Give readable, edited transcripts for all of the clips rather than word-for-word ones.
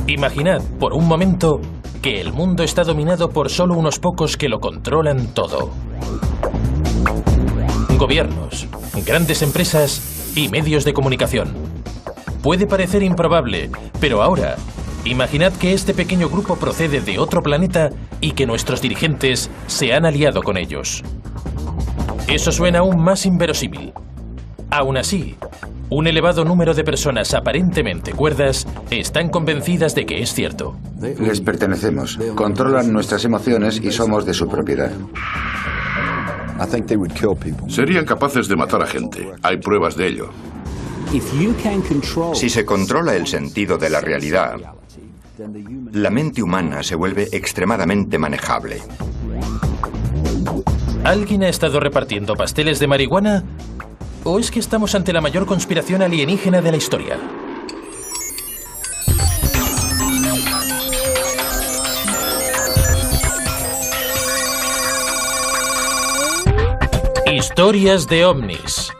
Imaginad, por un momento, que el mundo está dominado por solo unos pocos que lo controlan todo. Gobiernos, grandes empresas y medios de comunicación. Puede parecer improbable, pero ahora, imaginad que este pequeño grupo procede de otro planeta y que nuestros dirigentes se han aliado con ellos. Eso suena aún más inverosímil. Aún así, un elevado número de personas aparentemente cuerdas están convencidas de que es cierto. Les pertenecemos, controlan nuestras emociones y somos de su propiedad. Serían capaces de matar a gente. Hay pruebas de ello. Si se controla el sentido de la realidad, la mente humana se vuelve extremadamente manejable. ¿Alguien ha estado repartiendo pasteles de marihuana? ¿O es que estamos ante la mayor conspiración alienígena de la historia? Historias de ovnis.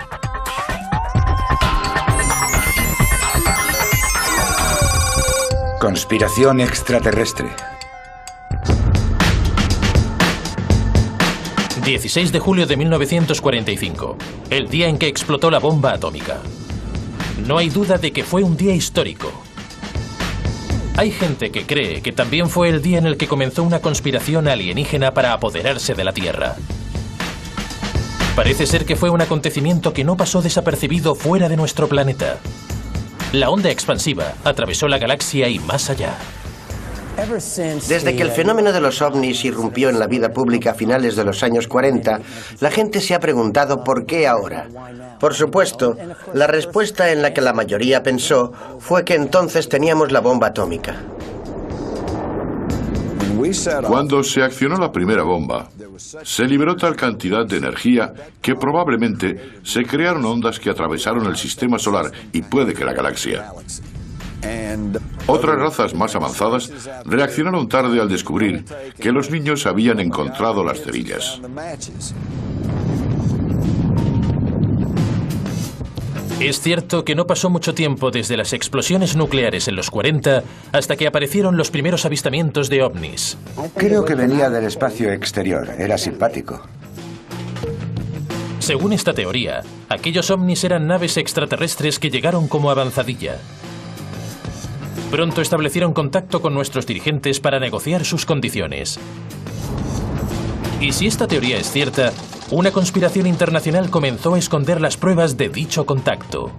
Conspiración extraterrestre. 16 de julio de 1945, el día en que explotó la bomba atómica. No hay duda de que fue un día histórico. Hay gente que cree que también fue el día en el que comenzó una conspiración alienígena para apoderarse de la Tierra. Parece ser que fue un acontecimiento que no pasó desapercibido fuera de nuestro planeta. La onda expansiva atravesó la galaxia y más allá. Desde que el fenómeno de los ovnis irrumpió en la vida pública a finales de los años 40, la gente se ha preguntado ¿por qué ahora? Por supuesto, la respuesta en la que la mayoría pensó fue que entonces teníamos la bomba atómica. Cuando se accionó la primera bomba, se liberó tal cantidad de energía que probablemente se crearon ondas que atravesaron el sistema solar y puede que la galaxia. Otras razas más avanzadas reaccionaron tarde al descubrir que los niños habían encontrado las cerillas. Es cierto que no pasó mucho tiempo desde las explosiones nucleares en los 40 hasta que aparecieron los primeros avistamientos de ovnis. Creo que venía del espacio exterior. Era simpático. Según esta teoría, aquellos ovnis eran naves extraterrestres que llegaron como avanzadilla. Pronto establecieron contacto con nuestros dirigentes para negociar sus condiciones. Y si esta teoría es cierta, una conspiración internacional comenzó a esconder las pruebas de dicho contacto.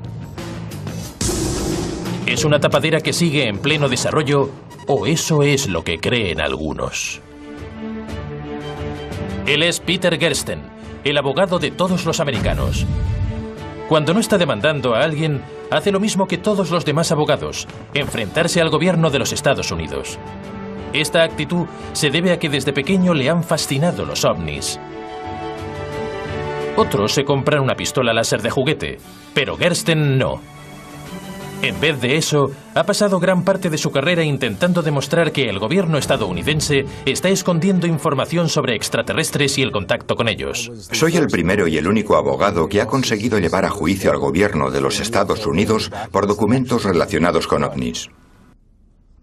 ¿Es una tapadera que sigue en pleno desarrollo o eso es lo que creen algunos? Él es Peter Gersten, el abogado de todos los americanos. Cuando no está demandando a alguien, hace lo mismo que todos los demás abogados, enfrentarse al gobierno de los Estados Unidos. Esta actitud se debe a que desde pequeño le han fascinado los ovnis. Otros se compran una pistola láser de juguete, pero Gersten no. En vez de eso, ha pasado gran parte de su carrera intentando demostrar que el gobierno estadounidense está escondiendo información sobre extraterrestres y el contacto con ellos. Soy el primero y el único abogado que ha conseguido llevar a juicio al gobierno de los Estados Unidos por documentos relacionados con ovnis.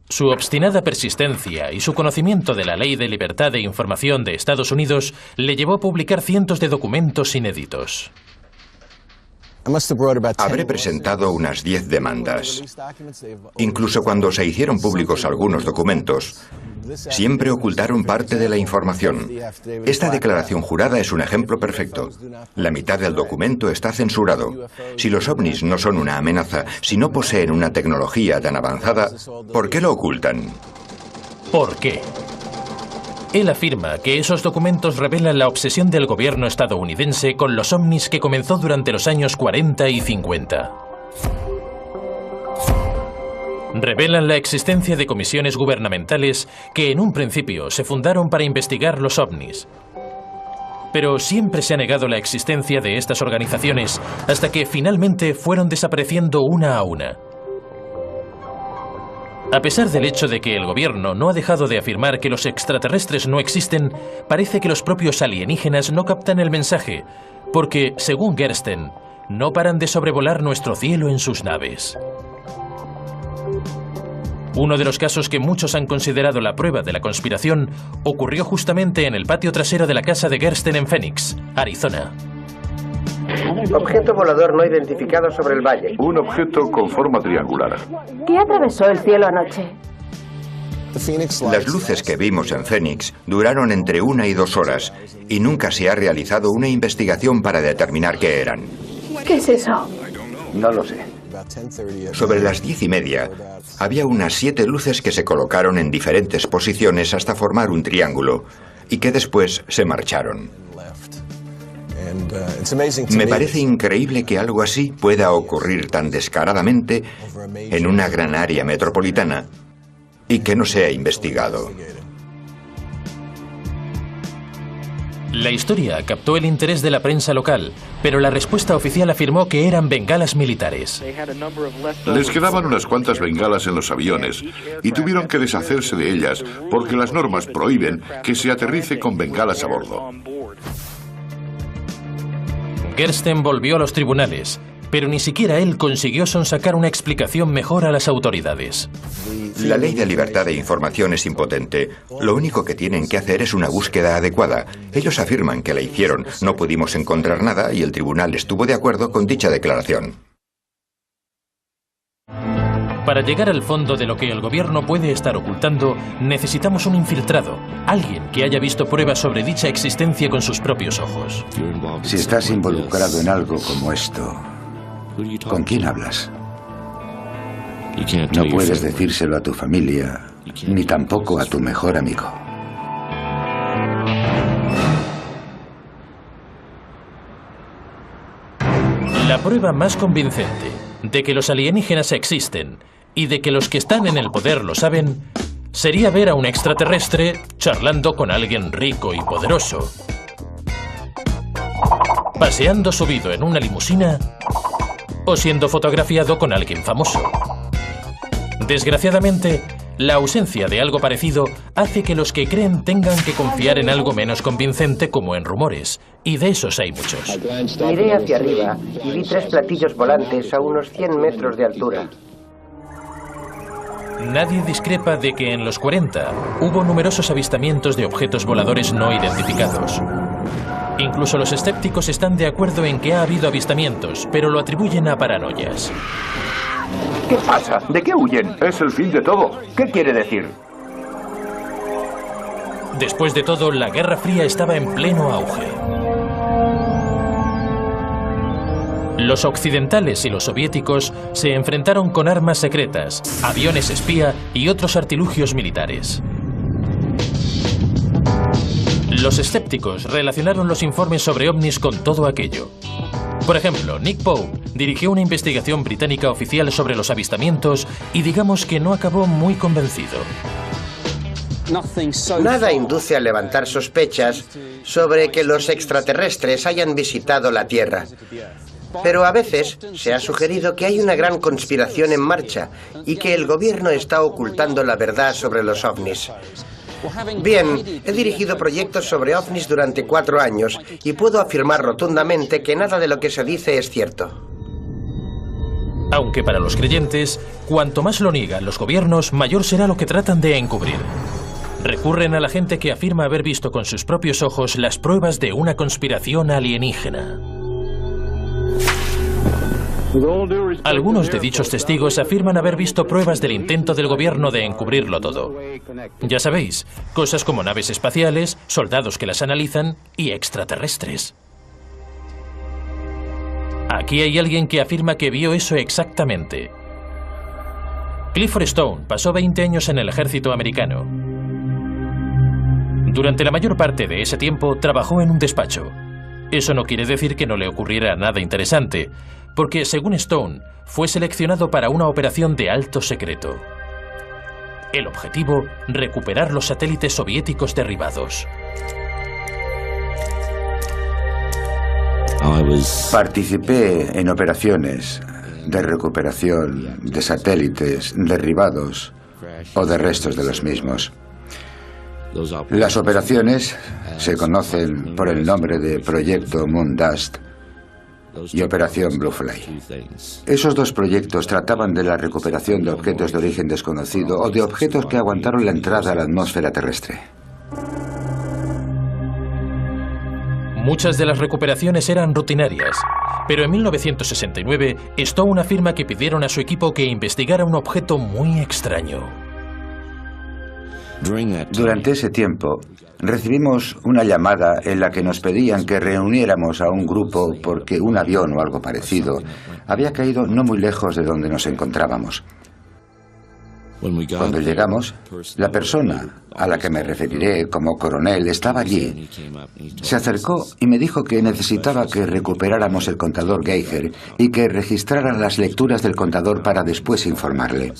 Su obstinada persistencia y su conocimiento de la Ley de Libertad de Información de Estados Unidos le llevó a publicar cientos de documentos inéditos. Habré presentado unas 10 demandas. Incluso cuando se hicieron públicos algunos documentos, siempre ocultaron parte de la información. Esta declaración jurada es un ejemplo perfecto. La mitad del documento está censurado. Si los ovnis no son una amenaza, si no poseen una tecnología tan avanzada, ¿por qué lo ocultan? ¿Por qué? Él afirma que esos documentos revelan la obsesión del gobierno estadounidense con los ovnis que comenzó durante los años 40 y 50. Revelan la existencia de comisiones gubernamentales que en un principio se fundaron para investigar los ovnis. Pero siempre se ha negado la existencia de estas organizaciones hasta que finalmente fueron desapareciendo una a una. A pesar del hecho de que el gobierno no ha dejado de afirmar que los extraterrestres no existen, parece que los propios alienígenas no captan el mensaje, porque, según Gersten, no paran de sobrevolar nuestro cielo en sus naves. Uno de los casos que muchos han considerado la prueba de la conspiración ocurrió justamente en el patio trasero de la casa de Gersten en Phoenix, Arizona. Objeto volador no identificado sobre el valle. Un objeto con forma triangular. ¿Qué atravesó el cielo anoche? Las luces que vimos en Phoenix duraron entre 1 y 2 horas y nunca se ha realizado una investigación para determinar qué eran. ¿Qué es eso? No lo sé. Sobre las 10:30 había unas 7 luces que se colocaron en diferentes posiciones hasta formar un triángulo y que después se marcharon. Me parece increíble que algo así pueda ocurrir tan descaradamente en una gran área metropolitana y que no sea investigado. La historia captó el interés de la prensa local, pero la respuesta oficial afirmó que eran bengalas militares. Les quedaban unas cuantas bengalas en los aviones y tuvieron que deshacerse de ellas porque las normas prohíben que se aterrice con bengalas a bordo. Gersten volvió a los tribunales, pero ni siquiera él consiguió sonsacar una explicación mejor a las autoridades. La ley de libertad de información es impotente. Lo único que tienen que hacer es una búsqueda adecuada. Ellos afirman que la hicieron, no pudimos encontrar nada y el tribunal estuvo de acuerdo con dicha declaración. Para llegar al fondo de lo que el gobierno puede estar ocultando, necesitamos un infiltrado, alguien que haya visto pruebas sobre dicha existencia con sus propios ojos. Si estás involucrado en algo como esto, ¿con quién hablas? No puedes decírselo a tu familia, ni tampoco a tu mejor amigo. La prueba más convincente de que los alienígenas existen y de que los que están en el poder lo saben, sería ver a un extraterrestre charlando con alguien rico y poderoso, paseando subido en una limusina o siendo fotografiado con alguien famoso. Desgraciadamente, la ausencia de algo parecido hace que los que creen tengan que confiar en algo menos convincente como en rumores, y de esos hay muchos. Miré hacia arriba y vi 3 platillos volantes a unos 100 metros de altura. Nadie discrepa de que en los 40 hubo numerosos avistamientos de objetos voladores no identificados. Incluso los escépticos están de acuerdo en que ha habido avistamientos, pero lo atribuyen a paranoias. ¿Qué pasa? ¿De qué huyen? Es el fin de todo. ¿Qué quiere decir? Después de todo, la Guerra Fría estaba en pleno auge. Los occidentales y los soviéticos se enfrentaron con armas secretas, aviones espía y otros artilugios militares. Los escépticos relacionaron los informes sobre ovnis con todo aquello. Por ejemplo, Nick Pope dirigió una investigación británica oficial sobre los avistamientos y digamos que no acabó muy convencido. Nada induce a levantar sospechas sobre que los extraterrestres hayan visitado la Tierra. Pero a veces se ha sugerido que hay una gran conspiración en marcha y que el gobierno está ocultando la verdad sobre los ovnis. Bien, he dirigido proyectos sobre ovnis durante 4 años y puedo afirmar rotundamente que nada de lo que se dice es cierto. Aunque para los creyentes, cuanto más lo niegan los gobiernos, mayor será lo que tratan de encubrir. Recurren a la gente que afirma haber visto con sus propios ojos las pruebas de una conspiración alienígena. Algunos de dichos testigos afirman haber visto pruebas del intento del gobierno de encubrirlo todo. Ya sabéis, cosas como naves espaciales, soldados que las analizan y extraterrestres. Aquí hay alguien que afirma que vio eso exactamente. Clifford Stone pasó 20 años en el ejército americano. Durante la mayor parte de ese tiempo trabajó en un despacho. Eso no quiere decir que no le ocurriera nada interesante, porque, según Stone, fue seleccionado para una operación de alto secreto. El objetivo, recuperar los satélites soviéticos derribados. Participé en operaciones de recuperación de satélites derribados o de restos de los mismos. Las operaciones se conocen por el nombre de Proyecto Moondust y Operación Bluefly. Esos dos proyectos trataban de la recuperación de objetos de origen desconocido o de objetos que aguantaron la entrada a la atmósfera terrestre. Muchas de las recuperaciones eran rutinarias, pero en 1969 Stone afirma que pidieron a su equipo que investigara un objeto muy extraño. Durante ese tiempo, recibimos una llamada en la que nos pedían que reuniéramos a un grupo porque un avión o algo parecido había caído no muy lejos de donde nos encontrábamos. Cuando llegamos, la persona a la que me referiré como coronel estaba allí. Se acercó y me dijo que necesitaba que recuperáramos el contador Geiger y que registrara las lecturas del contador para después informarle.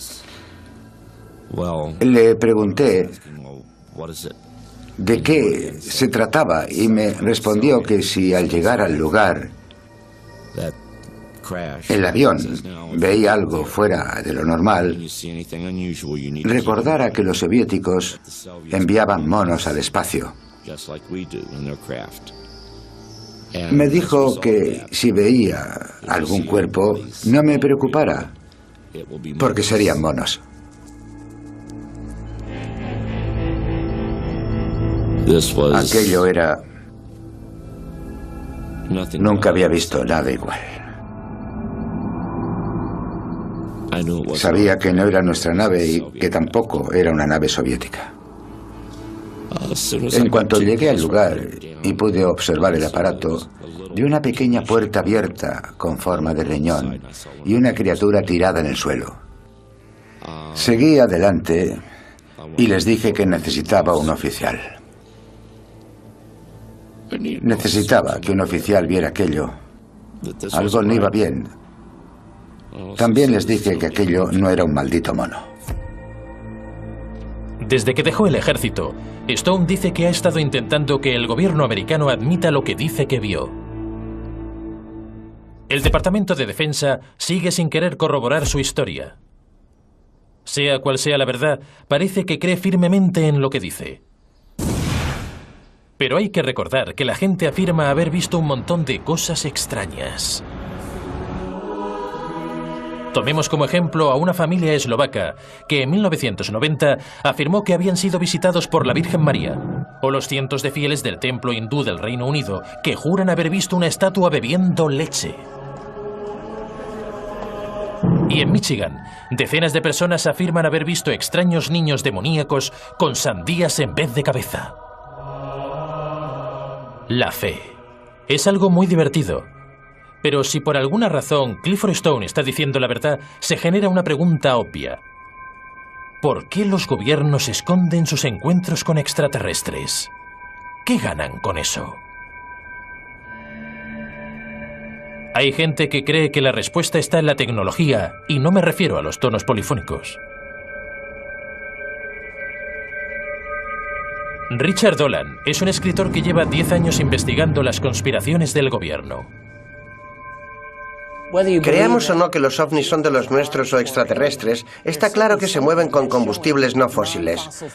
Le pregunté de qué se trataba y me respondió que si al llegar al lugar el avión veía algo fuera de lo normal, recordara que los soviéticos enviaban monos al espacio. Me dijo que si veía algún cuerpo no me preocupara, porque serían monos. Aquello era... Nunca había visto nada igual. Sabía que no era nuestra nave y que tampoco era una nave soviética. En cuanto llegué al lugar y pude observar el aparato, vi una pequeña puerta abierta con forma de riñón y una criatura tirada en el suelo. Seguí adelante y les dije que necesitaba un oficial. Necesitaba que un oficial viera aquello. Algo no iba bien. También les dije que aquello no era un maldito mono. Desde que dejó el ejército, Stone dice que ha estado intentando que el gobierno americano admita lo que dice que vio. El Departamento de Defensa sigue sin querer corroborar su historia. Sea cual sea la verdad, parece que cree firmemente en lo que dice. Pero hay que recordar que la gente afirma haber visto un montón de cosas extrañas. Tomemos como ejemplo a una familia eslovaca que en 1990 afirmó que habían sido visitados por la Virgen María, o los cientos de fieles del templo hindú del Reino Unido que juran haber visto una estatua bebiendo leche. Y en Michigan, decenas de personas afirman haber visto extraños niños demoníacos con sandías en vez de cabeza. La fe es algo muy divertido. Pero si por alguna razón Clifford Stone está diciendo la verdad, se genera una pregunta obvia. ¿Por qué los gobiernos esconden sus encuentros con extraterrestres? ¿Qué ganan con eso? Hay gente que cree que la respuesta está en la tecnología, y no me refiero a los tonos polifónicos. Richard Dolan es un escritor que lleva 10 años investigando las conspiraciones del gobierno. Creamos o no que los ovnis son de los nuestros o extraterrestres, está claro que se mueven con combustibles no fósiles.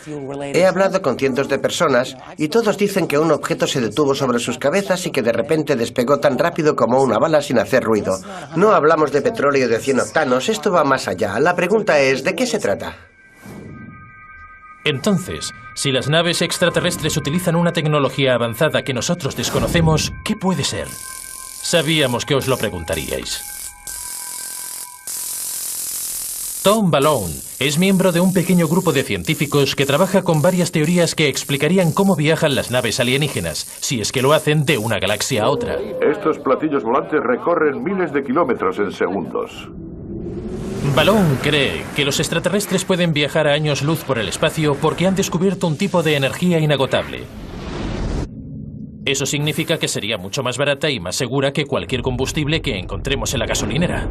He hablado con cientos de personas y todos dicen que un objeto se detuvo sobre sus cabezas y que de repente despegó tan rápido como una bala sin hacer ruido. No hablamos de petróleo de 100 octanos, esto va más allá. La pregunta es, ¿de qué se trata? Entonces, si las naves extraterrestres utilizan una tecnología avanzada que nosotros desconocemos, ¿qué puede ser? Sabíamos que os lo preguntaríais. Tom Balone es miembro de un pequeño grupo de científicos que trabaja con varias teorías que explicarían cómo viajan las naves alienígenas, si es que lo hacen de una galaxia a otra. Estos platillos volantes recorren miles de kilómetros en segundos. Balone cree que los extraterrestres pueden viajar a años luz por el espacio porque han descubierto un tipo de energía inagotable. Eso significa que sería mucho más barata y más segura que cualquier combustible que encontremos en la gasolinera.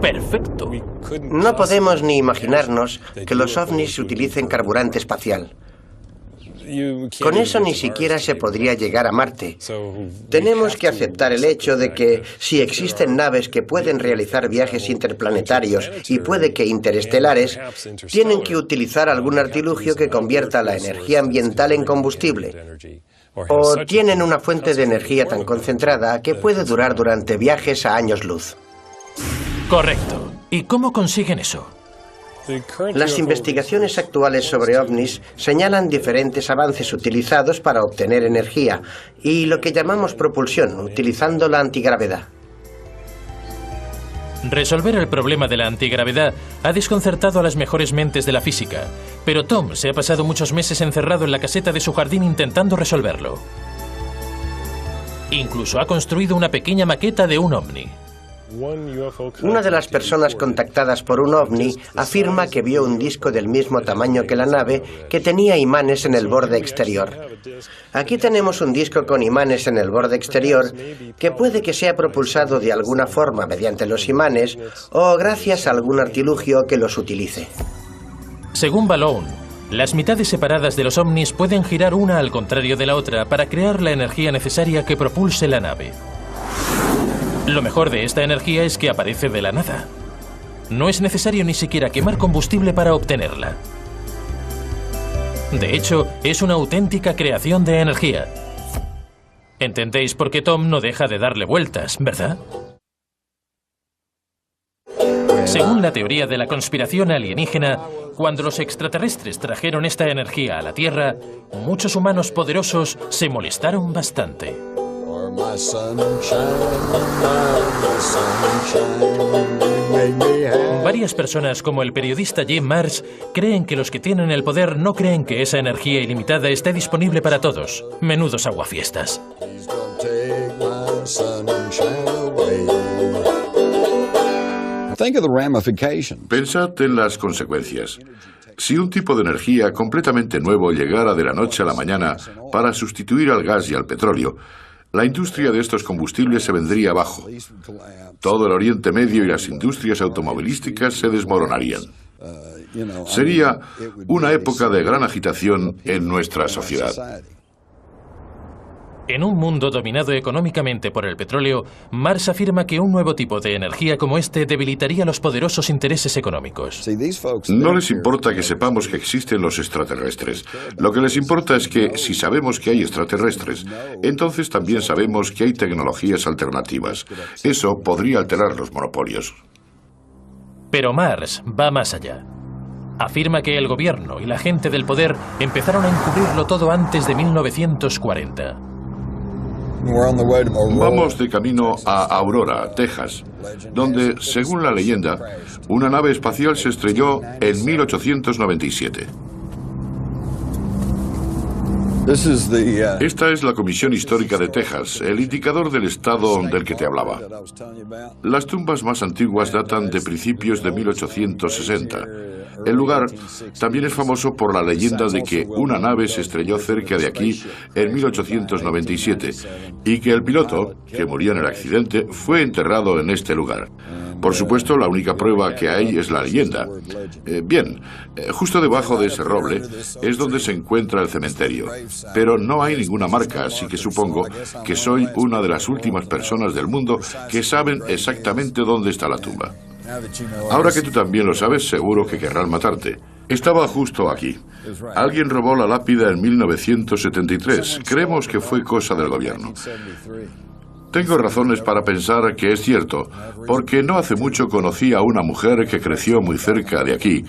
¡Perfecto! No podemos ni imaginarnos que los ovnis utilicen carburante espacial. Con eso ni siquiera se podría llegar a Marte. Tenemos que aceptar el hecho de que si existen naves que pueden realizar viajes interplanetarios y puede que interestelares, tienen que utilizar algún artilugio que convierta la energía ambiental en combustible. o tienen una fuente de energía tan concentrada que puede durar durante viajes a años luz. Correcto. ¿Y cómo consiguen eso? Las investigaciones actuales sobre ovnis señalan diferentes avances utilizados para obtener energía y lo que llamamos propulsión, utilizando la antigravedad. Resolver el problema de la antigravedad ha desconcertado a las mejores mentes de la física, pero Tom se ha pasado muchos meses encerrado en la caseta de su jardín intentando resolverlo. Incluso ha construido una pequeña maqueta de un ovni. Una de las personas contactadas por un ovni afirma que vio un disco del mismo tamaño que la nave que tenía imanes en el borde exterior. Aquí tenemos un disco con imanes en el borde exterior que puede que sea propulsado de alguna forma mediante los imanes o gracias a algún artilugio que los utilice. Según Balloon, las mitades separadas de los ovnis pueden girar una al contrario de la otra para crear la energía necesaria que propulse la nave. Lo mejor de esta energía es que aparece de la nada. No es necesario ni siquiera quemar combustible para obtenerla. De hecho, es una auténtica creación de energía. ¿Entendéis por qué Tom no deja de darle vueltas, verdad? Según la teoría de la conspiración alienígena, cuando los extraterrestres trajeron esta energía a la Tierra, muchos humanos poderosos se molestaron bastante. Varias personas, como el periodista Jim Marrs, creen que los que tienen el poder no creen que esa energía ilimitada esté disponible para todos. Menudos aguafiestas. Pensad en las consecuencias. Si un tipo de energía completamente nuevo llegara de la noche a la mañana para sustituir al gas y al petróleo, la industria de estos combustibles se vendría abajo. Todo el Oriente Medio y las industrias automovilísticas se desmoronarían. Sería una época de gran agitación en nuestra sociedad. En un mundo dominado económicamente por el petróleo, Marrs afirma que un nuevo tipo de energía como este debilitaría los poderosos intereses económicos. No les importa que sepamos que existen los extraterrestres. Lo que les importa es que, si sabemos que hay extraterrestres, entonces también sabemos que hay tecnologías alternativas. Eso podría alterar los monopolios. Pero Marrs va más allá. Afirma que el gobierno y la gente del poder empezaron a encubrirlo todo antes de 1940. Vamos de camino a Aurora, Texas, donde, según la leyenda, una nave espacial se estrelló en 1897. Esta es la Comisión Histórica de Texas, el indicador del estado del que te hablaba. Las tumbas más antiguas datan de principios de 1860. El lugar también es famoso por la leyenda de que una nave se estrelló cerca de aquí en 1897 y que el piloto, que murió en el accidente, fue enterrado en este lugar. Por supuesto, la única prueba que hay es la leyenda. Justo debajo de ese roble es donde se encuentra el cementerio. Pero no hay ninguna marca, así que supongo que soy una de las últimas personas del mundo que saben exactamente dónde está la tumba. Ahora que tú también lo sabes, seguro que querrán matarte. Estaba justo aquí. Alguien robó la lápida en 1973. Creemos que fue cosa del gobierno. Tengo razones para pensar que es cierto, porque no hace mucho conocí a una mujer que creció muy cerca de aquí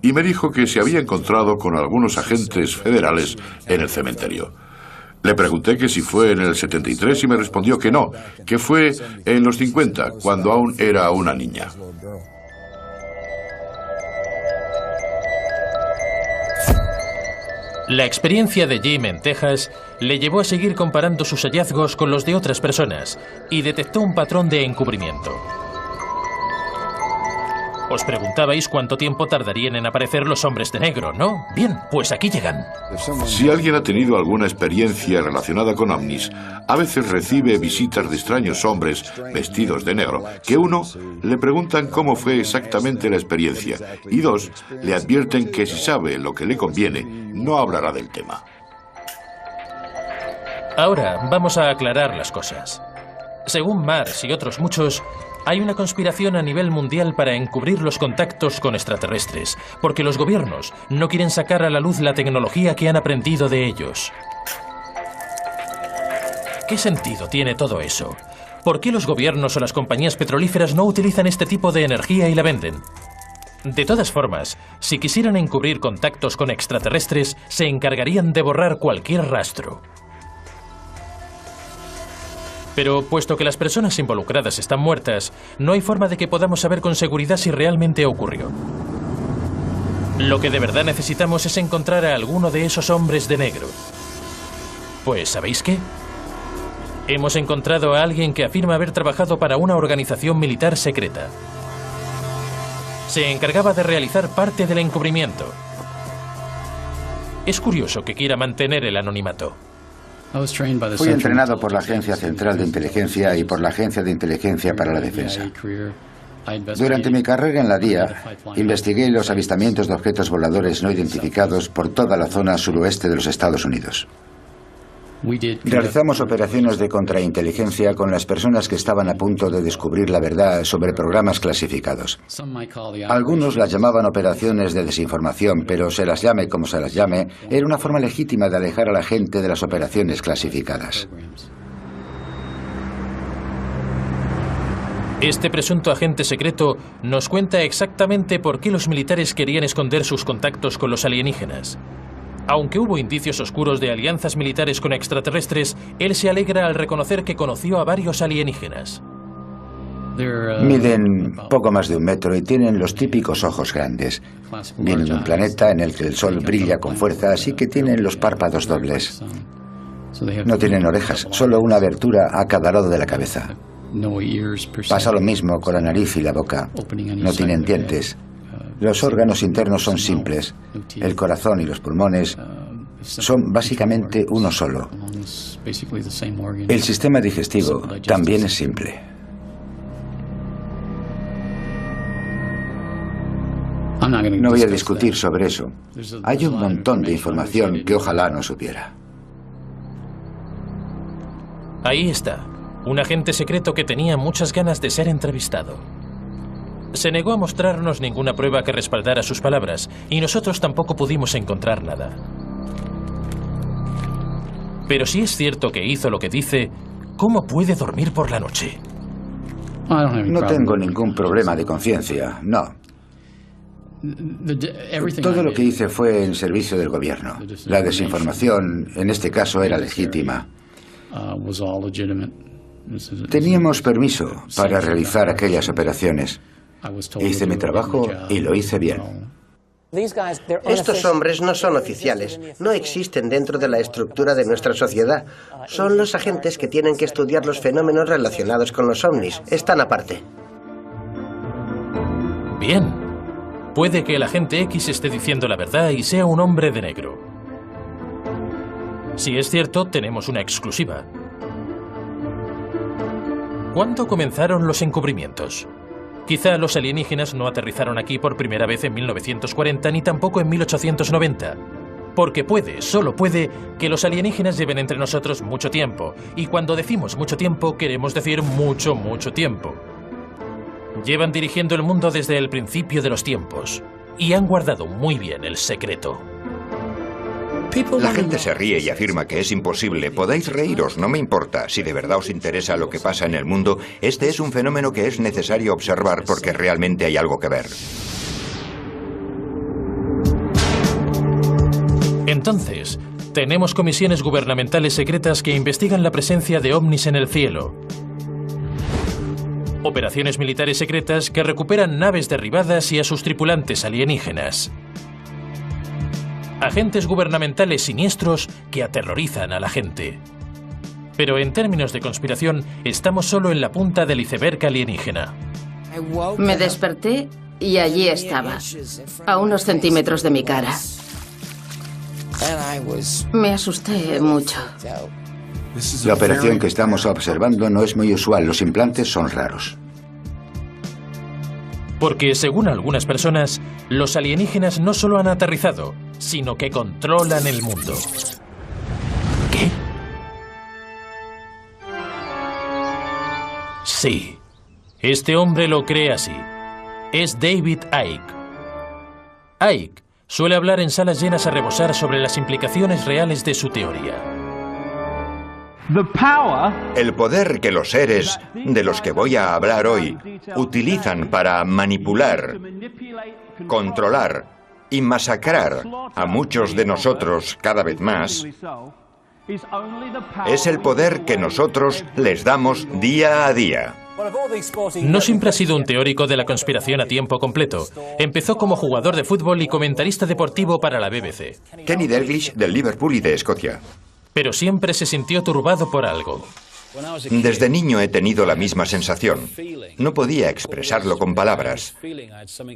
y me dijo que se había encontrado con algunos agentes federales en el cementerio. Le pregunté que si fue en el 73 y me respondió que no, que fue en los 50, cuando aún era una niña. La experiencia de Jim en Texas le llevó a seguir comparando sus hallazgos con los de otras personas y detectó un patrón de encubrimiento. Os preguntabais cuánto tiempo tardarían en aparecer los hombres de negro, ¿no? Bien, pues aquí llegan. Si alguien ha tenido alguna experiencia relacionada con ovnis, a veces recibe visitas de extraños hombres vestidos de negro, que uno, le preguntan cómo fue exactamente la experiencia, y dos, le advierten que si sabe lo que le conviene, no hablará del tema. Ahora vamos a aclarar las cosas. Según Marrs y otros muchos, hay una conspiración a nivel mundial para encubrir los contactos con extraterrestres, porque los gobiernos no quieren sacar a la luz la tecnología que han aprendido de ellos. ¿qué sentido tiene todo eso? ¿Por qué los gobiernos o las compañías petrolíferas no utilizan este tipo de energía y la venden? De todas formas, si quisieran encubrir contactos con extraterrestres, se encargarían de borrar cualquier rastro. Pero, puesto que las personas involucradas están muertas, no hay forma de que podamos saber con seguridad si realmente ocurrió. Lo que de verdad necesitamos es encontrar a alguno de esos hombres de negro. Pues, ¿sabéis qué? Hemos encontrado a alguien que afirma haber trabajado para una organización militar secreta. Se encargaba de realizar parte del encubrimiento. Es curioso que quiera mantener el anonimato. Fui entrenado por la Agencia Central de Inteligencia y por la Agencia de Inteligencia para la Defensa. Durante mi carrera en la DIA, investigué los avistamientos de objetos voladores no identificados por toda la zona suroeste de los Estados Unidos. Realizamos operaciones de contrainteligencia con las personas que estaban a punto de descubrir la verdad sobre programas clasificados. Algunos las llamaban operaciones de desinformación, pero se las llame como se las llame, era una forma legítima de alejar a la gente de las operaciones clasificadas. Este presunto agente secreto nos cuenta exactamente por qué los militares querían esconder sus contactos con los alienígenas. Aunque hubo indicios oscuros de alianzas militares con extraterrestres, él se alegra al reconocer que conoció a varios alienígenas. Miden poco más de 1 metro y tienen los típicos ojos grandes. Vienen de un planeta en el que el sol brilla con fuerza, así que tienen los párpados dobles. No tienen orejas, solo una abertura a cada lado de la cabeza. Pasa lo mismo con la nariz y la boca. No tienen dientes. Los órganos internos son simples. El corazón y los pulmones son básicamente uno solo. El sistema digestivo también es simple. No voy a discutir sobre eso. Hay un montón de información que ojalá no supiera. Ahí está, un agente secreto que tenía muchas ganas de ser entrevistado. Se negó a mostrarnos ninguna prueba que respaldara sus palabras, y nosotros tampoco pudimos encontrar nada. Pero si es cierto que hizo lo que dice, ¿cómo puede dormir por la noche? No tengo ningún problema de conciencia, no. Todo lo que hice fue en servicio del gobierno. La desinformación, en este caso, era legítima. Teníamos permiso para realizar aquellas operaciones. Hice mi trabajo y lo hice bien. Estos hombres no son oficiales, no existen dentro de la estructura de nuestra sociedad. Son los agentes que tienen que estudiar los fenómenos relacionados con los ovnis. Están aparte. Bien. Puede que el agente X esté diciendo la verdad y sea un hombre de negro. Si es cierto, tenemos una exclusiva. ¿Cuándo comenzaron los encubrimientos? Quizá los alienígenas no aterrizaron aquí por primera vez en 1940 ni tampoco en 1890. Porque puede, solo puede, que los alienígenas lleven entre nosotros mucho tiempo. Y cuando decimos mucho tiempo, queremos decir mucho, mucho tiempo. Llevan dirigiendo el mundo desde el principio de los tiempos. Y han guardado muy bien el secreto. La gente se ríe y afirma que es imposible. Podéis reíros, no me importa. Si de verdad os interesa lo que pasa en el mundo, este es un fenómeno que es necesario observar porque realmente hay algo que ver. Entonces, tenemos comisiones gubernamentales secretas que investigan la presencia de ovnis en el cielo. Operaciones militares secretas que recuperan naves derribadas y a sus tripulantes alienígenas. Agentes gubernamentales siniestros que aterrorizan a la gente. Pero en términos de conspiración, estamos solo en la punta del iceberg alienígena. Me desperté y allí estaba, a unos centímetros de mi cara. Me asusté mucho. La operación que estamos observando no es muy usual, los implantes son raros. Porque, según algunas personas, los alienígenas no solo han aterrizado, sino que controlan el mundo. ¿Qué? Sí, este hombre lo cree así. Es David Icke. Icke suele hablar en salas llenas a rebosar sobre las implicaciones reales de su teoría. El poder que los seres de los que voy a hablar hoy utilizan para manipular, controlar y masacrar a muchos de nosotros cada vez más, es el poder que nosotros les damos día a día. No siempre ha sido un teórico de la conspiración a tiempo completo. Empezó como jugador de fútbol y comentarista deportivo para la BBC. Kenny Dalglish, del Liverpool y de Escocia. Pero siempre se sintió turbado por algo. Desde niño he tenido la misma sensación. No podía expresarlo con palabras.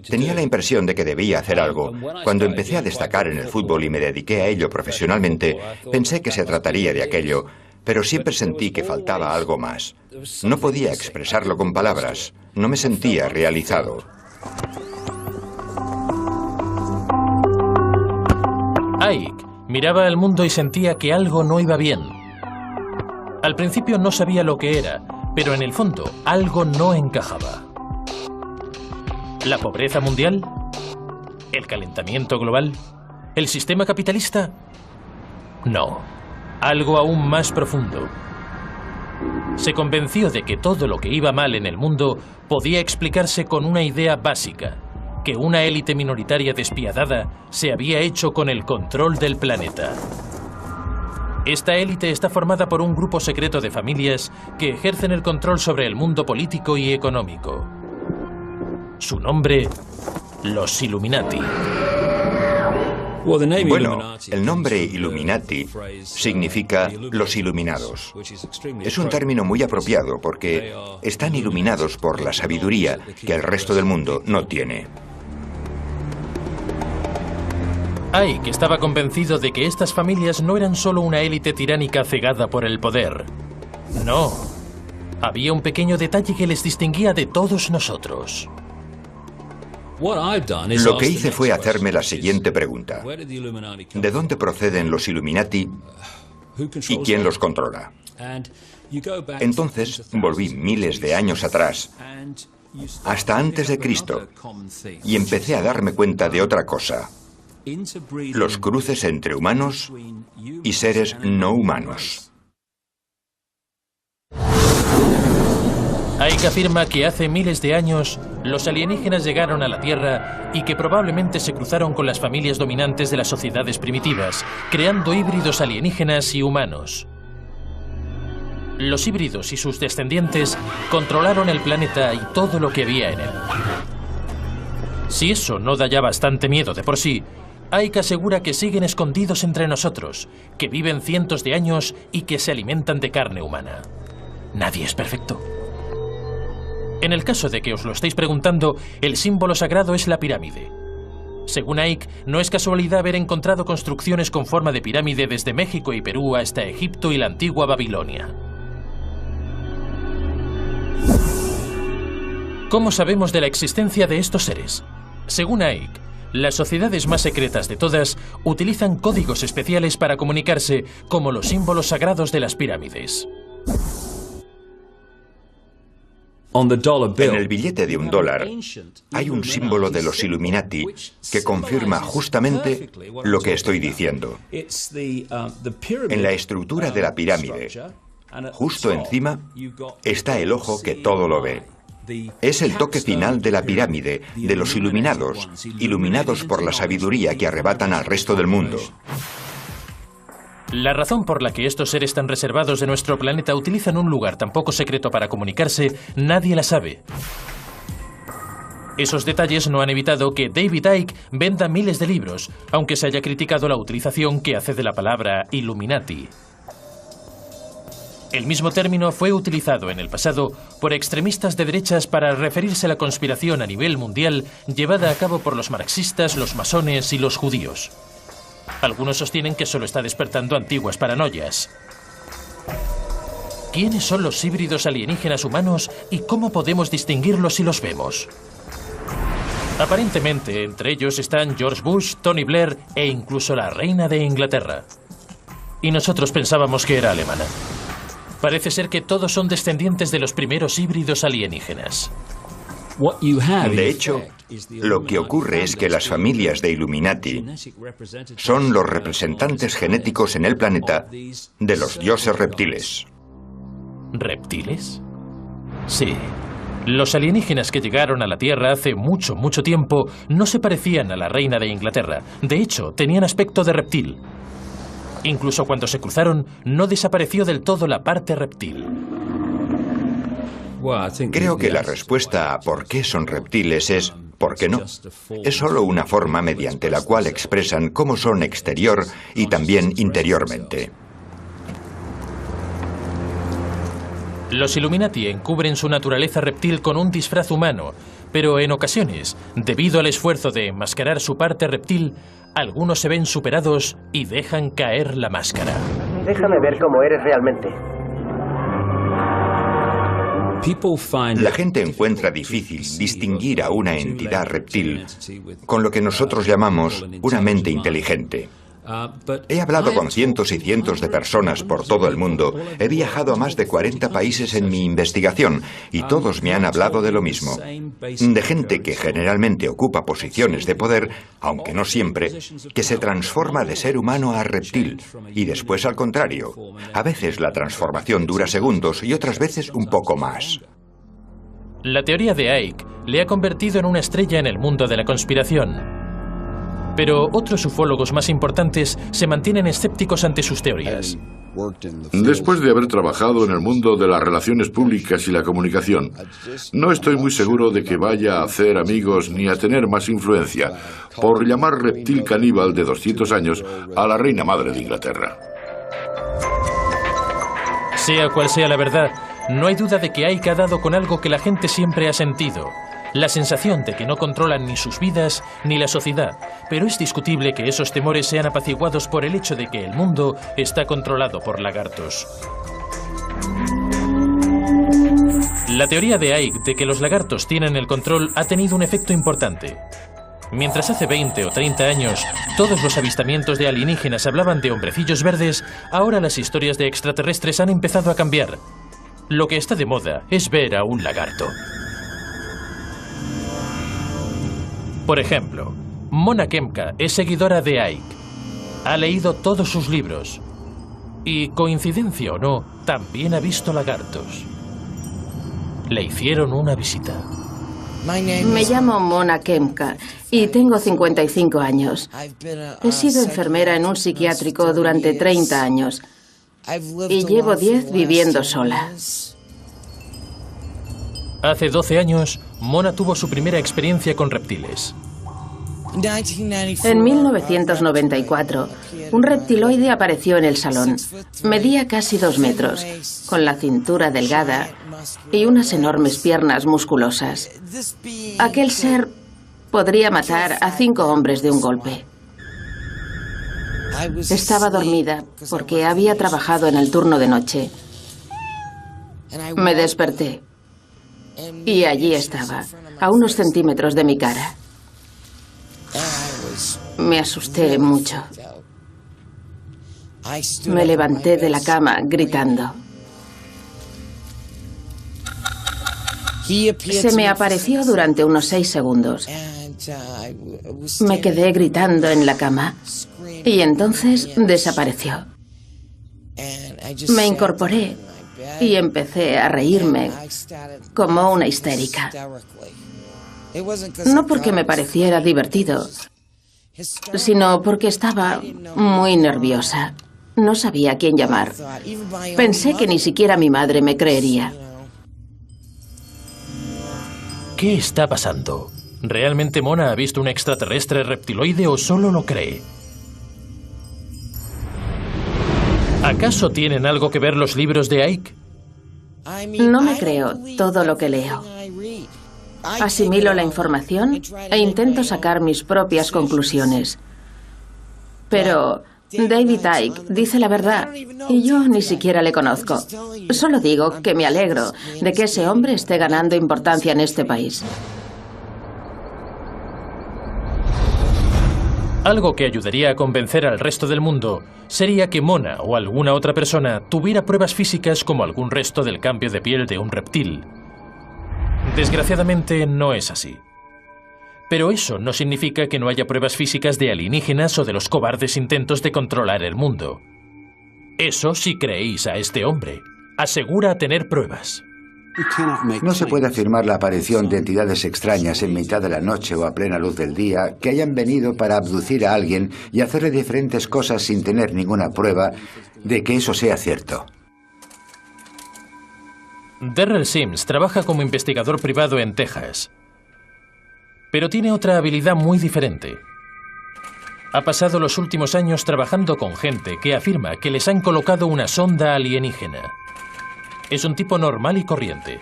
Tenía la impresión de que debía hacer algo. Cuando empecé a destacar en el fútbol y me dediqué a ello profesionalmente, pensé que se trataría de aquello, pero siempre sentí que faltaba algo más. No podía expresarlo con palabras. No me sentía realizado. Icke miraba al mundo y sentía que algo no iba bien. Al principio no sabía lo que era, pero en el fondo algo no encajaba. ¿La pobreza mundial? ¿El calentamiento global? ¿El sistema capitalista? No, algo aún más profundo. Se convenció de que todo lo que iba mal en el mundo podía explicarse con una idea básica: que una élite minoritaria despiadada se había hecho con el control del planeta. Esta élite está formada por un grupo secreto de familias que ejercen el control sobre el mundo político y económico. Su nombre: los Illuminati. Bueno, el nombre Illuminati significa los iluminados. Es un término muy apropiado porque están iluminados por la sabiduría que el resto del mundo no tiene. Icke estaba convencido de que estas familias no eran solo una élite tiránica cegada por el poder. No, había un pequeño detalle que les distinguía de todos nosotros. Lo que hice fue hacerme la siguiente pregunta: ¿de dónde proceden los Illuminati y quién los controla? Entonces volví miles de años atrás, hasta antes de Cristo, y empecé a darme cuenta de otra cosa: los cruces entre humanos y seres no humanos. Icke afirma que hace miles de años los alienígenas llegaron a la Tierra y que probablemente se cruzaron con las familias dominantes de las sociedades primitivas, creando híbridos alienígenas y humanos. Los híbridos y sus descendientes controlaron el planeta y todo lo que había en él. Si eso no da ya bastante miedo de por sí, Icke asegura que siguen escondidos entre nosotros, que viven cientos de años y que se alimentan de carne humana. Nadie es perfecto. En el caso de que os lo estéis preguntando, el símbolo sagrado es la pirámide. Según Icke, no es casualidad haber encontrado construcciones con forma de pirámide desde México y Perú hasta Egipto y la antigua Babilonia. ¿Cómo sabemos de la existencia de estos seres? Según Icke, las sociedades más secretas de todas utilizan códigos especiales para comunicarse, como los símbolos sagrados de las pirámides. En el billete de $1 hay un símbolo de los Illuminati que confirma justamente lo que estoy diciendo. En la estructura de la pirámide, justo encima, está el ojo que todo lo ve. Es el toque final de la pirámide, de los iluminados, iluminados por la sabiduría que arrebatan al resto del mundo. La razón por la que estos seres tan reservados de nuestro planeta utilizan un lugar tan poco secreto para comunicarse, nadie la sabe. Esos detalles no han evitado que David Icke venda miles de libros, aunque se haya criticado la utilización que hace de la palabra Illuminati. El mismo término fue utilizado en el pasado por extremistas de derechas para referirse a la conspiración a nivel mundial llevada a cabo por los marxistas, los masones y los judíos. Algunos sostienen que solo está despertando antiguas paranoias. ¿Quiénes son los híbridos alienígenas humanos y cómo podemos distinguirlos si los vemos? Aparentemente, entre ellos están George Bush, Tony Blair e incluso la reina de Inglaterra. Y nosotros pensábamos que era alemana. Parece ser que todos son descendientes de los primeros híbridos alienígenas. De hecho, Lo que ocurre es que las familias de Illuminati son los representantes genéticos en el planeta de los dioses reptiles. ¿Reptiles? Sí. Los alienígenas que llegaron a la Tierra hace mucho, mucho tiempo no se parecían a la reina de Inglaterra. De hecho, tenían aspecto de reptil. Incluso cuando se cruzaron, no desapareció del todo la parte reptil. Creo que la respuesta a por qué son reptiles es ¿por qué no? Es solo una forma mediante la cual expresan cómo son exterior y también interiormente. Los Illuminati encubren su naturaleza reptil con un disfraz humano, pero en ocasiones, debido al esfuerzo de enmascarar su parte reptil, algunos se ven superados y dejan caer la máscara. Déjame ver cómo eres realmente. La gente encuentra difícil distinguir a una entidad reptil con lo que nosotros llamamos una mente inteligente. He hablado con cientos y cientos de personas por todo el mundo. He viajado a más de 40 países en mi investigación y todos me han hablado de lo mismo. De gente que generalmente ocupa posiciones de poder, aunque no siempre, que se transforma de ser humano a reptil y después al contrario. A veces la transformación dura segundos y otras veces un poco más. La teoría de Icke le ha convertido en una estrella en el mundo de la conspiración. Pero otros ufólogos más importantes se mantienen escépticos ante sus teorías. Después de haber trabajado en el mundo de las relaciones públicas y la comunicación, no estoy muy seguro de que vaya a hacer amigos ni a tener más influencia por llamar reptil caníbal de 200 años a la reina madre de Inglaterra. Sea cual sea la verdad, no hay duda de que Icke ha dado con algo que la gente siempre ha sentido. La sensación de que no controlan ni sus vidas ni la sociedad, pero es discutible que esos temores sean apaciguados por el hecho de que el mundo está controlado por lagartos. La teoría de Icke de que los lagartos tienen el control ha tenido un efecto importante. Mientras hace 20 o 30 años todos los avistamientos de alienígenas hablaban de hombrecillos verdes, ahora las historias de extraterrestres han empezado a cambiar. Lo que está de moda es ver a un lagarto. Por ejemplo, Mona Kemka es seguidora de Icke. Ha leído todos sus libros. Y, coincidencia o no, también ha visto lagartos. Le hicieron una visita. Me llamo Mona Kemka y tengo 55 años. He sido enfermera en un psiquiátrico durante 30 años. Y llevo 10 viviendo sola. Hace 12 años, Mona tuvo su primera experiencia con reptiles. En 1994, un reptiloide apareció en el salón. Medía casi 2 metros, con la cintura delgada y unas enormes piernas musculosas. Aquel ser podría matar a 5 hombres de un golpe. Estaba dormida porque había trabajado en el turno de noche. Me desperté. Y allí estaba, a unos centímetros de mi cara. Me asusté mucho. Me levanté de la cama gritando. Se me apareció durante unos 6 segundos. Me quedé gritando en la cama y entonces desapareció. Me incorporé y empecé a reírme como una histérica. No porque me pareciera divertido, sino porque estaba muy nerviosa. No sabía a quién llamar. Pensé que ni siquiera mi madre me creería. ¿Qué está pasando? ¿Realmente Mona ha visto un extraterrestre reptiloide o solo lo cree? ¿Acaso tienen algo que ver los libros de Icke? No me creo todo lo que leo. Asimilo la información e intento sacar mis propias conclusiones. Pero David Icke dice la verdad y yo ni siquiera le conozco. Solo digo que me alegro de que ese hombre esté ganando importancia en este país. Algo que ayudaría a convencer al resto del mundo sería que Mona o alguna otra persona tuviera pruebas físicas como algún resto del cambio de piel de un reptil. Desgraciadamente no es así. Pero eso no significa que no haya pruebas físicas de alienígenas o de los cobardes intentos de controlar el mundo. Eso si creéis a este hombre. Asegura tener pruebas. No se puede afirmar la aparición de entidades extrañas en mitad de la noche o a plena luz del día que hayan venido para abducir a alguien y hacerle diferentes cosas sin tener ninguna prueba de que eso sea cierto. Darrell Sims trabaja como investigador privado en Texas. Pero tiene otra habilidad muy diferente. Ha pasado los últimos años trabajando con gente que afirma que les han colocado una sonda alienígena. Es un tipo normal y corriente.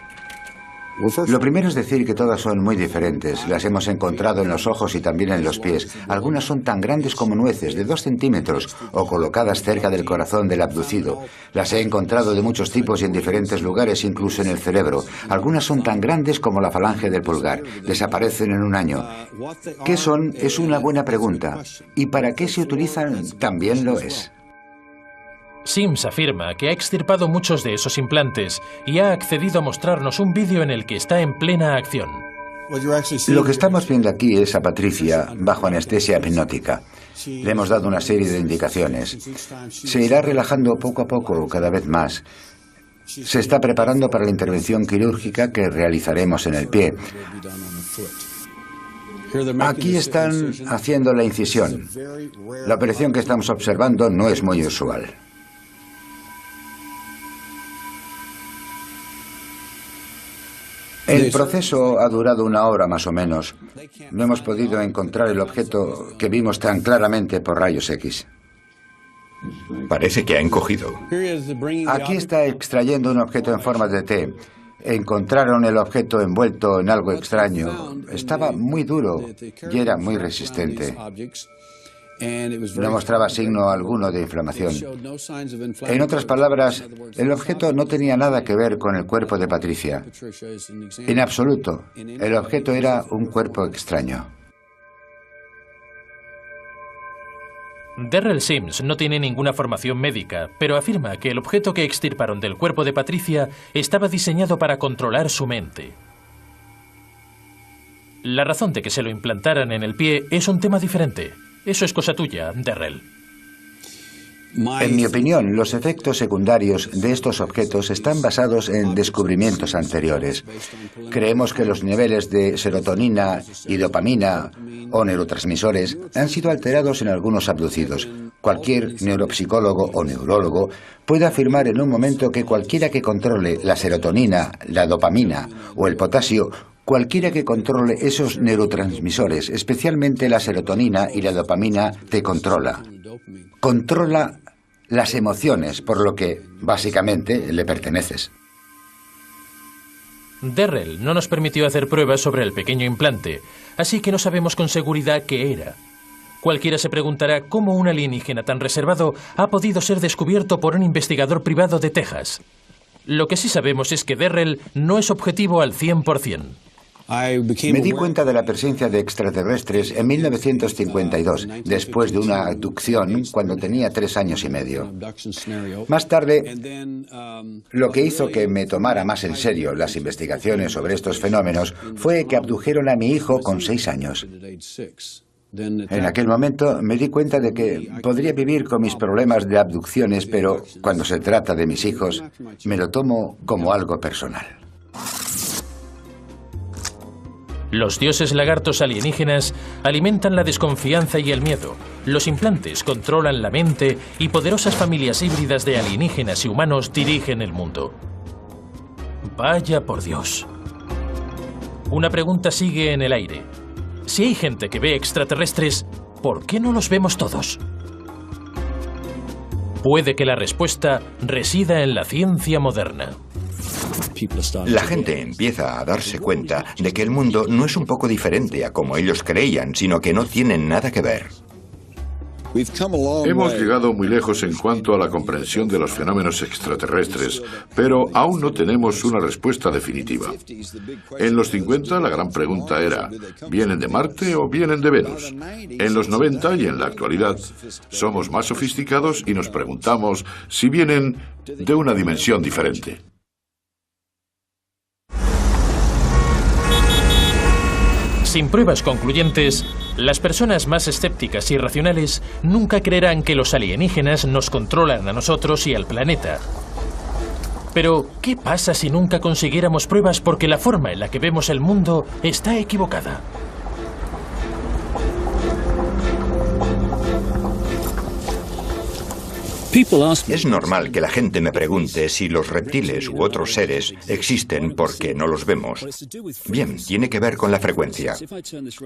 Lo primero es decir que todas son muy diferentes. Las hemos encontrado en los ojos y también en los pies. Algunas son tan grandes como nueces, de 2 centímetros, o colocadas cerca del corazón del abducido. Las he encontrado de muchos tipos y en diferentes lugares, incluso en el cerebro. Algunas son tan grandes como la falange del pulgar. Desaparecen en un año. ¿Qué son? Es una buena pregunta. ¿Y para qué se utilizan? También lo es. Sims afirma que ha extirpado muchos de esos implantes y ha accedido a mostrarnos un vídeo en el que está en plena acción. Lo que estamos viendo aquí es a Patricia bajo anestesia hipnótica. Le hemos dado una serie de indicaciones. Se irá relajando poco a poco, cada vez más. Se está preparando para la intervención quirúrgica que realizaremos en el pie. Aquí están haciendo la incisión. La operación que estamos observando no es muy usual. El proceso ha durado 1 hora más o menos. No hemos podido encontrar el objeto que vimos tan claramente por rayos X. Parece que ha encogido. Aquí está extrayendo un objeto en forma de T. Encontraron el objeto envuelto en algo extraño. Estaba muy duro y era muy resistente. No mostraba signo alguno de inflamación. En otras palabras, el objeto no tenía nada que ver con el cuerpo de Patricia. En absoluto. El objeto era un cuerpo extraño. Darrell Sims no tiene ninguna formación médica, pero afirma que el objeto que extirparon del cuerpo de Patricia estaba diseñado para controlar su mente. La razón de que se lo implantaran en el pie es un tema diferente. Eso es cosa tuya, Darrell. En mi opinión, los efectos secundarios de estos objetos están basados en descubrimientos anteriores. Creemos que los niveles de serotonina y dopamina o neurotransmisores han sido alterados en algunos abducidos. Cualquier neuropsicólogo o neurólogo puede afirmar en un momento que cualquiera que controle la serotonina, la dopamina o el potasio, cualquiera que controle esos neurotransmisores, especialmente la serotonina y la dopamina, te controla. Controla las emociones, por lo que, básicamente, le perteneces. Darrell no nos permitió hacer pruebas sobre el pequeño implante, así que no sabemos con seguridad qué era. Cualquiera se preguntará cómo un alienígena tan reservado ha podido ser descubierto por un investigador privado de Texas. Lo que sí sabemos es que Darrell no es objetivo al 100%. Me di cuenta de la presencia de extraterrestres en 1952, después de una abducción cuando tenía 3 años y medio. Más tarde, lo que hizo que me tomara más en serio las investigaciones sobre estos fenómenos fue que abdujeron a mi hijo con 6 años. En aquel momento me di cuenta de que podría vivir con mis problemas de abducciones, pero cuando se trata de mis hijos, me lo tomo como algo personal. Los dioses lagartos alienígenas alimentan la desconfianza y el miedo. Los implantes controlan la mente y poderosas familias híbridas de alienígenas y humanos dirigen el mundo. Vaya por Dios. Una pregunta sigue en el aire. Si hay gente que ve extraterrestres, ¿por qué no los vemos todos? Puede que la respuesta resida en la ciencia moderna. La gente empieza a darse cuenta de que el mundo no es un poco diferente a como ellos creían, sino que no tienen nada que ver. Hemos llegado muy lejos en cuanto a la comprensión de los fenómenos extraterrestres, pero aún no tenemos una respuesta definitiva. En los 50 la gran pregunta era, ¿vienen de Marte o vienen de Venus? En los 90 y en la actualidad somos más sofisticados y nos preguntamos si vienen de una dimensión diferente. Sin pruebas concluyentes, las personas más escépticas y racionales nunca creerán que los alienígenas nos controlan a nosotros y al planeta. Pero, ¿qué pasa si nunca consiguiéramos pruebas porque la forma en la que vemos el mundo está equivocada? Es normal que la gente me pregunte si los reptiles u otros seres existen porque no los vemos. Bien, tiene que ver con la frecuencia.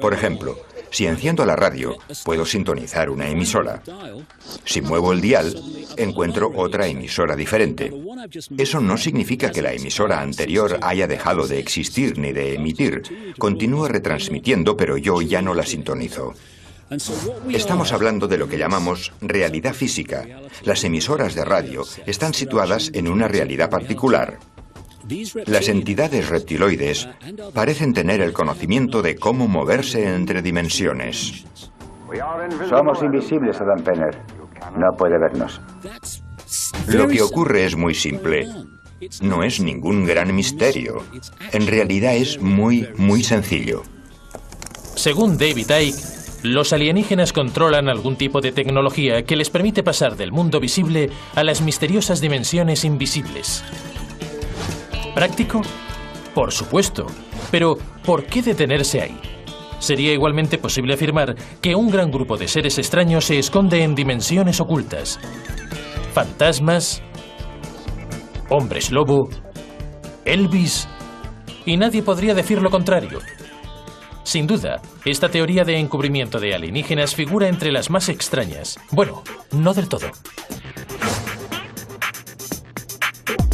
Por ejemplo, si enciendo la radio, puedo sintonizar una emisora. Si muevo el dial, encuentro otra emisora diferente. Eso no significa que la emisora anterior haya dejado de existir ni de emitir. Continúa retransmitiendo, pero yo ya no la sintonizo. Estamos hablando de lo que llamamos realidad física. Las emisoras de radio están situadas en una realidad particular. Las entidades reptiloides parecen tener el conocimiento de cómo moverse entre dimensiones. Somos invisibles, Adam Penner. No puede vernos. Lo que ocurre es muy simple. No es ningún gran misterio. En realidad es muy sencillo. Según David Icke, los alienígenas controlan algún tipo de tecnología que les permite pasar del mundo visible a las misteriosas dimensiones invisibles. ¿Práctico? Por supuesto. Pero, ¿por qué detenerse ahí? Sería igualmente posible afirmar que un gran grupo de seres extraños se esconde en dimensiones ocultas. Fantasmas, hombres lobo, Elvis, y nadie podría decir lo contrario. Sin duda, esta teoría de encubrimiento de alienígenas figura entre las más extrañas. Bueno, no del todo.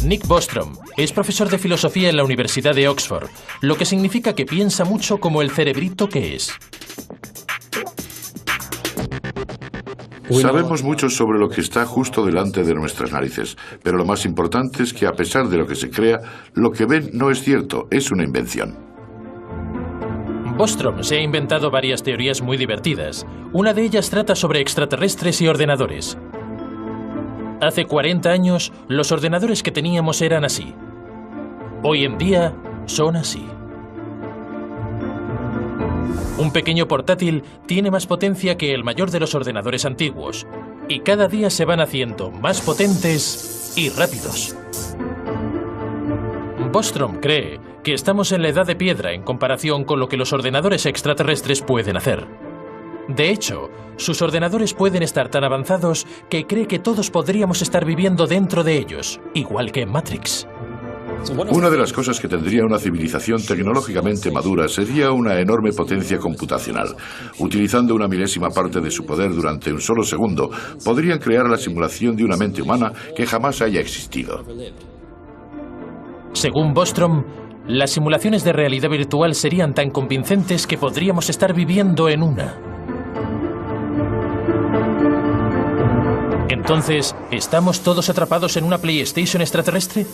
Nick Bostrom es profesor de filosofía en la Universidad de Oxford, lo que significa que piensa mucho como el cerebrito que es. Sabemos mucho sobre lo que está justo delante de nuestras narices, pero lo más importante es que a pesar de lo que se crea, lo que ven no es cierto, es una invención. Bostrom se ha inventado varias teorías muy divertidas. Una de ellas trata sobre extraterrestres y ordenadores. Hace 40 años, los ordenadores que teníamos eran así. Hoy en día, son así. Un pequeño portátil tiene más potencia que el mayor de los ordenadores antiguos, y cada día se van haciendo más potentes y rápidos. Bostrom cree que estamos en la edad de piedra en comparación con lo que los ordenadores extraterrestres pueden hacer. De hecho, sus ordenadores pueden estar tan avanzados que cree que todos podríamos estar viviendo dentro de ellos, igual que en Matrix. Una de las cosas que tendría una civilización tecnológicamente madura sería una enorme potencia computacional. Utilizando una milésima parte de su poder durante un solo segundo, podrían crear la simulación de una mente humana que jamás haya existido. Según Bostrom, las simulaciones de realidad virtual serían tan convincentes que podríamos estar viviendo en una. Entonces, ¿estamos todos atrapados en una PlayStation extraterrestre?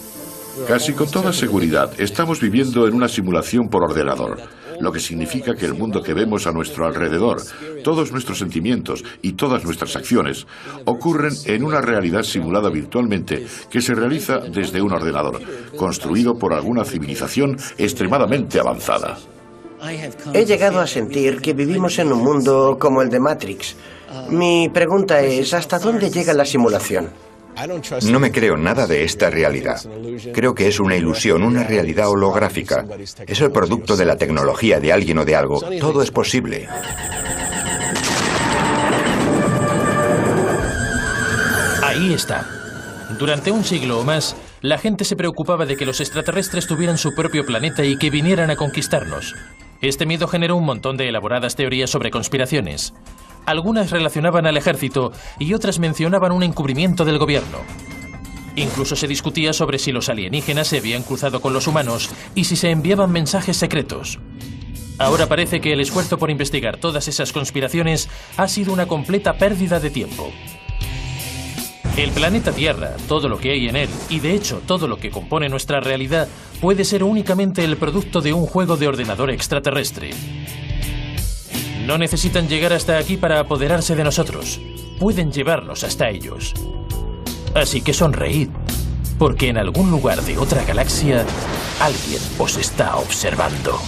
Casi con toda seguridad, estamos viviendo en una simulación por ordenador, lo que significa que el mundo que vemos a nuestro alrededor, todos nuestros sentimientos y todas nuestras acciones, ocurren en una realidad simulada virtualmente que se realiza desde un ordenador, construido por alguna civilización extremadamente avanzada. He llegado a sentir que vivimos en un mundo como el de Matrix. Mi pregunta es, ¿hasta dónde llega la simulación? No me creo nada de esta realidad. Creo que es una ilusión, una realidad holográfica. Es el producto de la tecnología de alguien o de algo. Todo es posible. Ahí está. Durante un siglo o más, la gente se preocupaba de que los extraterrestres tuvieran su propio planeta y que vinieran a conquistarnos. Este miedo generó un montón de elaboradas teorías sobre conspiraciones. Algunas relacionaban al ejército y otras mencionaban un encubrimiento del gobierno. Incluso se discutía sobre si los alienígenas se habían cruzado con los humanos y si se enviaban mensajes secretos. Ahora parece que el esfuerzo por investigar todas esas conspiraciones ha sido una completa pérdida de tiempo. El planeta Tierra, todo lo que hay en él, y de hecho todo lo que compone nuestra realidad, puede ser únicamente el producto de un juego de ordenador extraterrestre. No necesitan llegar hasta aquí para apoderarse de nosotros. Pueden llevarnos hasta ellos. Así que sonreíd, porque en algún lugar de otra galaxia alguien os está observando.